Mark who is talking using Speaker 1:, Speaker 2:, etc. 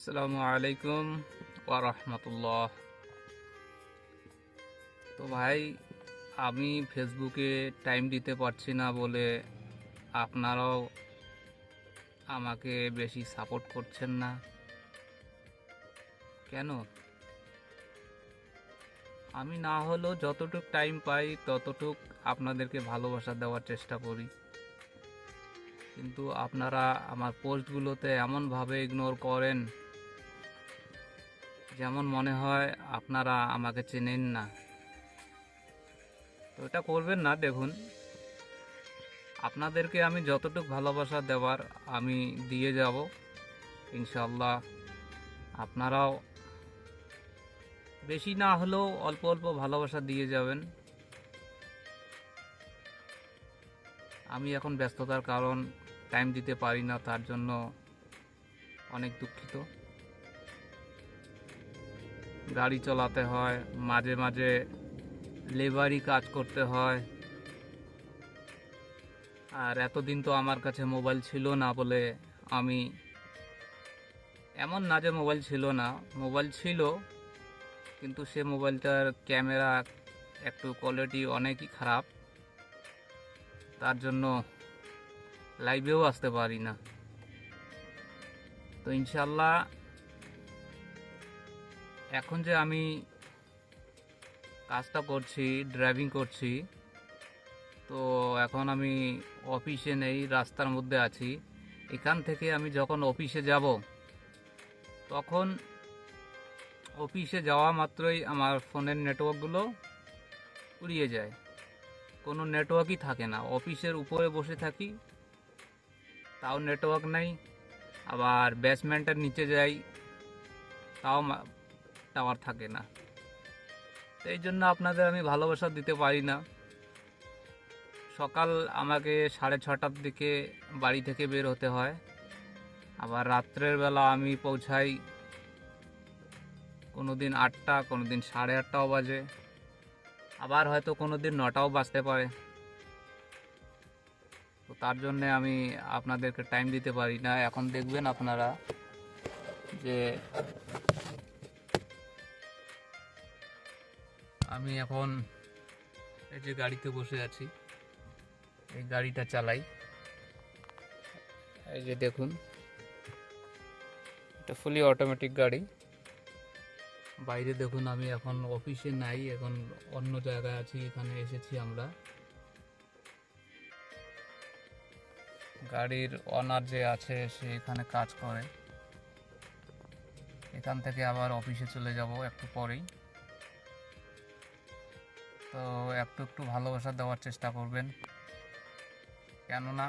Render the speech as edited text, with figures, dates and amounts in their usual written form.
Speaker 1: আসসালামু আলাইকুম ওয়া রাহমাতুল্লাহ। তো ভাই, আমি ফেসবুকে টাইম দিতে পারছি না বলে আপনারাও আমাকে বেশি সাপোর্ট করছেন না কেন? আমি না হলেও যতটুক টাইম পাই ততটুক আপনাদেরকে ভালোবাসা দেওয়ার চেষ্টা করি, কিন্তু আপনারা আমার পোস্টগুলোতে এমনভাবে ইগনোর করেন যেমন মনে হয় আপনারা আমাকে চেনেন না। তো এটা করবেন না। দেখুন, আপনাদেরকে আমি যতটুকু ভালোবাসা দেওয়ার আমি দিয়ে যাব ইনশাল্লাহ। আপনারাও বেশি না হলেও অল্প অল্প ভালোবাসা দিয়ে যাবেন। আমি এখন ব্যস্ততার কারণ টাইম দিতে পারি না, তার জন্য অনেক দুঃখিত। গাড়ি চালাতে হয়, মাঝে মাঝে লেবারি কাজ করতে হয়, আর এতদিন তো আমার কাছে মোবাইল ছিল না বলে আমি, এমন না যে মোবাইল ছিল না, মোবাইল ছিল, কিন্তু সে মোবাইলটার ক্যামেরা একটু কোয়ালিটি অনেকই খারাপ, তার জন্য লাইভেও আসতে পারি না। তো ইনশাল্লাহ এখন যে আমি কাজটা করছি, ড্রাইভিং করছি, তো এখন আমি অফিসে নেই, রাস্তার মধ্যে আছি। এখান থেকে আমি যখন অফিসে যাব, তখন অফিসে যাওয়া মাত্রই আমার ফোনের নেটওয়ার্কগুলো উড়িয়ে যায়, কোনো নেটওয়ার্কই থাকে না। অফিসের উপরে বসে থাকি, তাও নেটওয়ার্ক নেই। আবার বেসমেন্টের নিচে যাই, তাও টাওয়ার থাকে না। তো এই জন্য আপনাদের আমি ভালোবাসা দিতে পারি না। সকাল আমাকে 6:30টার দিকে বাড়ি থেকে বের হতে হয়, আবার রাত্রের বেলা আমি পৌঁছাই কোনো দিন 8টা, কোনো দিন 8:30টাও বাজে, আবার হয়তো কোনো দিন 9টাও বাজতে পারে। তো তার জন্যে আমি আপনাদেরকে টাইম দিতে পারি না। এখন দেখবেন আপনারা যে আমি এখন এই যে গাড়িতে বসে আছি, এই গাড়িটা চালাই। এই যে দেখুন, এটা ফুলি অটোমেটিক গাড়ি। বাইরে দেখুন, আমি এখন অফিসে নাই, এখন অন্য জায়গায় আছি। এখানে এসেছি আমরা। গাড়ির ওনার যে আছে সে এখানে কাজ করে। এখান থেকে আবার অফিসে চলে যাব একটু পরেই। তো একটু একটু ভালোবাসা দেওয়ার চেষ্টা করবেন, কেননা